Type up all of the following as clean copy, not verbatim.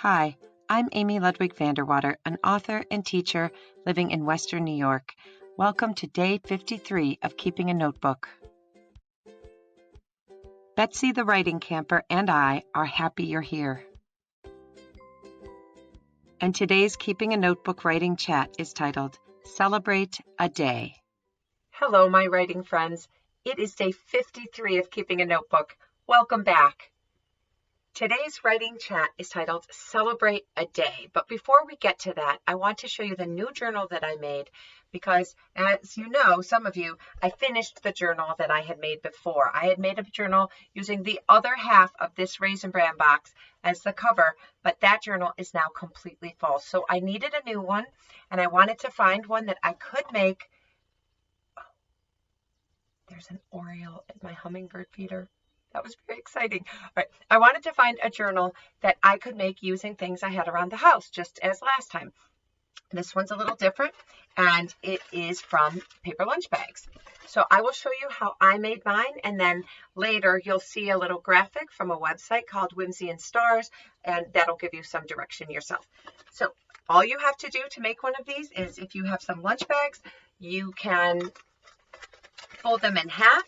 Hi, I'm Amy Ludwig Vanderwater, an author and teacher living in Western New York. Welcome to day 53 of Keeping a Notebook. Betsy the Writing Camper and I are happy you're here. And today's Keeping a Notebook writing chat is titled, Celebrate a Day. Hello, my writing friends. It is day 53 of Keeping a Notebook. Welcome back. Today's writing chat is titled Celebrate a Day. But before we get to that, I want to show you the new journal that I made because, as you know, some of you, I finished the journal that I had made before. I had made a journal using the other half of this Raisin Bran box as the cover, but that journal is now completely full. So I needed a new one, and I wanted to find one that I could make. Oh, there's an oriole at my hummingbird feeder. That was very exciting. All right. I wanted to find a journal that I could make using things I had around the house, just as last time. This one's a little different, and it is from paper lunch bags. So I will show you how I made mine, and then later you'll see a little graphic from a website called Whimsy and Stars, and that'll give you some direction yourself. So all you have to do to make one of these is if you have some lunch bags, you can fold them in half.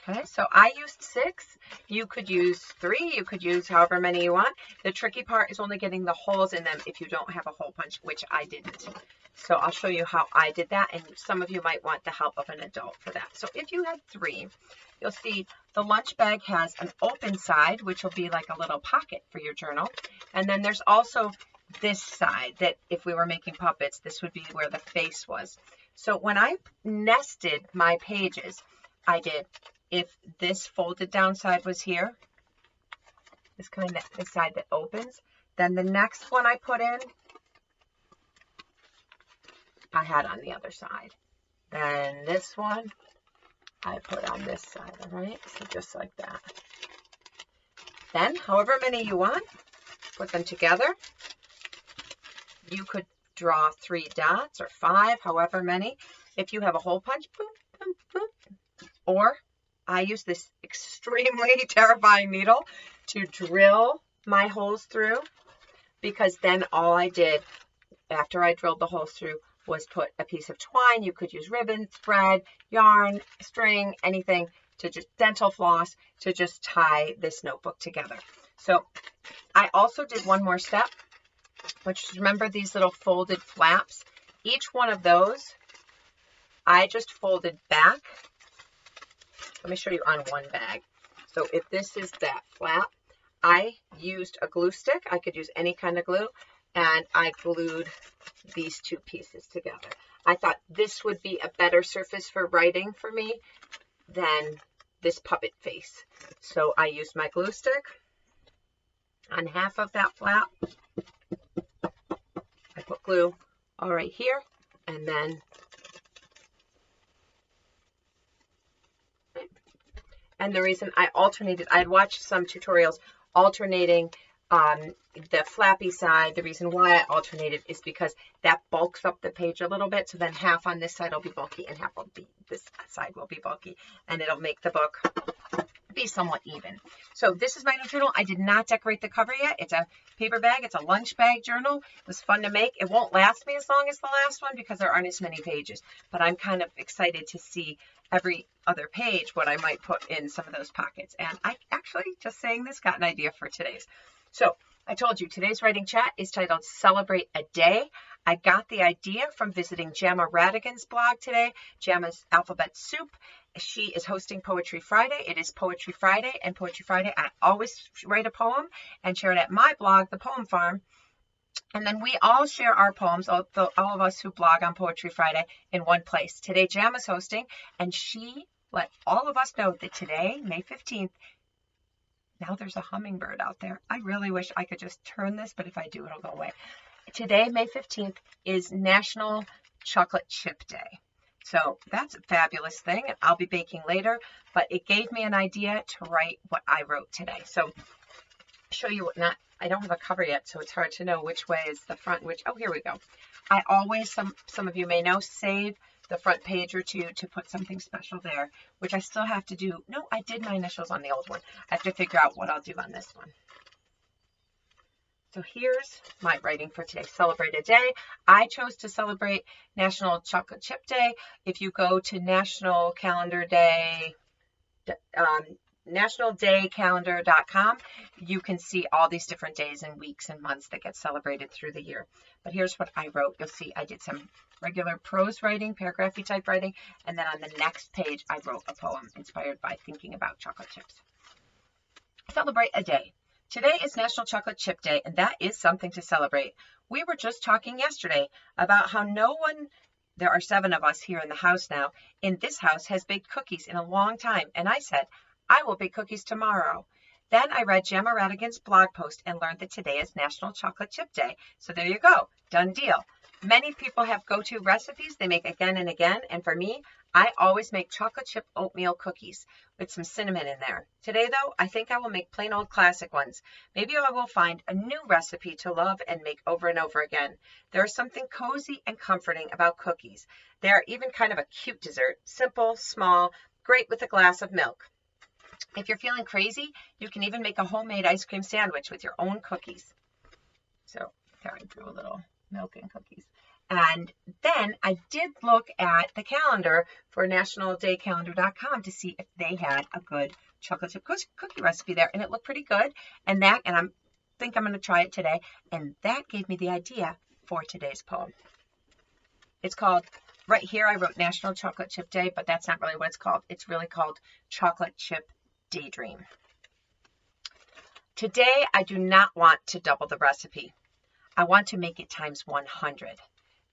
Okay, so I used 6. You could use 3. You could use however many you want. The tricky part is only getting the holes in them if you don't have a hole punch, which I didn't. So I'll show you how I did that, and some of you might want the help of an adult for that. So if you had 3, you'll see the lunch bag has an open side, which will be like a little pocket for your journal. And then there's also this side that if we were making puppets, this would be where the face was. So when I nested my pages, I did, if this folded down side was here, this kind of the side that opens, then the next one I put in, I had on the other side. Then this one, I put on this side, all right? So just like that. Then, however many you want, put them together. You could draw 3 dots or 5, however many. If you have a hole punch, boom, boom, boom. Or I use this extremely terrifying needle to drill my holes through, because then all I did after I drilled the holes through was put a piece of twine. You could use ribbon, thread, yarn, string, anything, to just dental floss to just tie this notebook together. So I also did one more step, which is, remember these little folded flaps? Each one of those, I just folded back. Let me show you on one bag. So if this is that flap, I used a glue stick. I could use any kind of glue, and I glued these 2 pieces together. I thought this would be a better surface for writing for me than this puppet face. So I used my glue stick on half of that flap. I put glue all right here, and then the reason I alternated, I had watched some tutorials alternating the flappy side. The reason why I alternated is because that bulks up the page a little bit. So then half on this side will be bulky and half will be, this side will be bulky, and it'll make the book be somewhat even. So this is my new journal. I did not decorate the cover yet. It's a paper bag. It's a lunch bag journal. It was fun to make. It won't last me as long as the last one because there aren't as many pages, but I'm kind of excited to see every other page what I might put in some of those pockets. And I actually, just saying this, got an idea for today's. So I told you today's writing chat is titled Celebrate a Day. I got the idea from visiting Gemma Radigan's blog today, Gemma's Alphabet Soup. She is hosting Poetry Friday. It is Poetry Friday, and Poetry Friday, I always write a poem and share it at my blog, The Poem Farm. And then we all share our poems, all of us who blog on Poetry Friday, in one place. Today, Gemma's hosting, and she let all of us know that today, May 15th, now there's a hummingbird out there. I really wish I could just turn this, but if I do, it'll go away. Today, May 15th, is National Chocolate Chip Day. So that's a fabulous thing, and I'll be baking later, but it gave me an idea to write what I wrote today. So show you what I don't have a cover yet, so it's hard to know which way is the front, oh, here we go. I always, some of you may know, save the front page or two to put something special there, which I still have to do. No, I did my initials on the old one. I have to figure out what I'll do on this one. So here's my writing for today. Celebrate a day. I chose to celebrate National Chocolate Chip Day. If you go to nationaldaycalendar.com, you can see all these different days and weeks and months that get celebrated through the year. But here's what I wrote. You'll see I did some regular prose writing, paragraphy type writing, and then on the next page I wrote a poem inspired by thinking about chocolate chips. Celebrate a day. Today is National Chocolate Chip Day, and that is something to celebrate. We were just talking yesterday about how there are 7 of us here in the house now, in this house has baked cookies in a long time, and I said, I will bake cookies tomorrow. Then I read Gemma Radigan's blog post and learned that today is National Chocolate Chip Day. So there you go, done deal. Many people have go-to recipes they make again and again, and for me, I always make chocolate chip oatmeal cookies with some cinnamon in there. Today, though, I think I will make plain old classic ones. Maybe I will find a new recipe to love and make over and over again. There is something cozy and comforting about cookies. They are even kind of a cute dessert. Simple, small, great with a glass of milk. If you're feeling crazy, you can even make a homemade ice cream sandwich with your own cookies. So, carrying through a little milk and cookies. And then I did look at the calendar for nationaldaycalendar.com to see if they had a good chocolate chip cookie recipe there, and it looked pretty good. And I think I'm going to try it today, and that gave me the idea for today's poem. It's called, right here I wrote National Chocolate Chip Day, but that's not really what it's called. It's really called Chocolate Chip Daydream. Today I do not want to double the recipe. I want to make it times 100.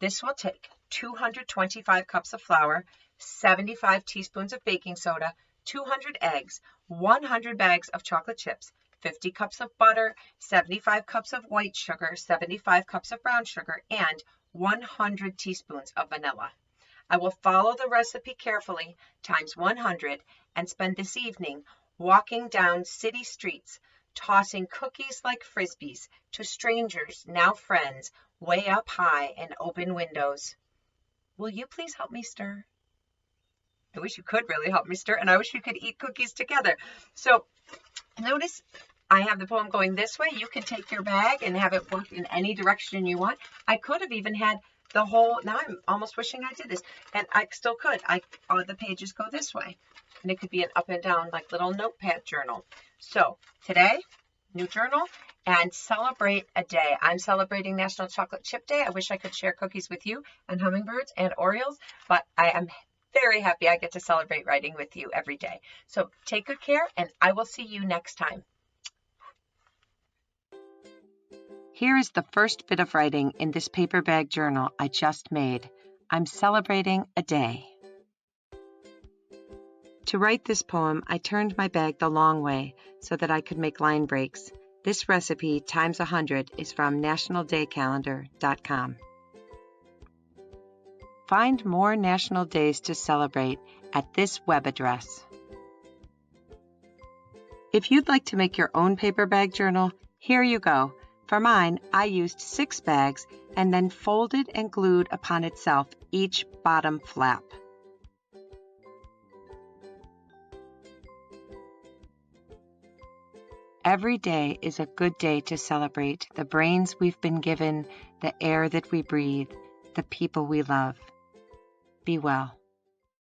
This will take 225 cups of flour, 75 teaspoons of baking soda, 200 eggs, 100 bags of chocolate chips, 50 cups of butter, 75 cups of white sugar, 75 cups of brown sugar, and 100 teaspoons of vanilla. I will follow the recipe carefully times 100 and spend this evening walking down city streets, tossing cookies like frisbees to strangers, now friends, way up high in open windows. Will you please help me stir? I wish you could really help me stir, and I wish we could eat cookies together. So notice I have the poem going this way. You can take your bag and have it work in any direction you want. I could have even had the whole, now I'm almost wishing I did this, and I still could. The pages go this way, and it could be an up and down like little notepad journal. So today, new journal, and celebrate a day. I'm celebrating National Chocolate Chip Day. I wish I could share cookies with you and hummingbirds and Orioles, but I am very happy I get to celebrate writing with you every day. So take good care, and I will see you next time. Here is the first bit of writing in this paper bag journal I just made. I'm celebrating a day. To write this poem, I turned my bag the long way so that I could make line breaks. This recipe times 100 is from nationaldaycalendar.com. Find more national days to celebrate at this web address. If you'd like to make your own paper bag journal, here you go. For mine, I used 6 bags and then folded and glued upon itself each bottom flap. Every day is a good day to celebrate the brains we've been given, the air that we breathe, the people we love. Be well.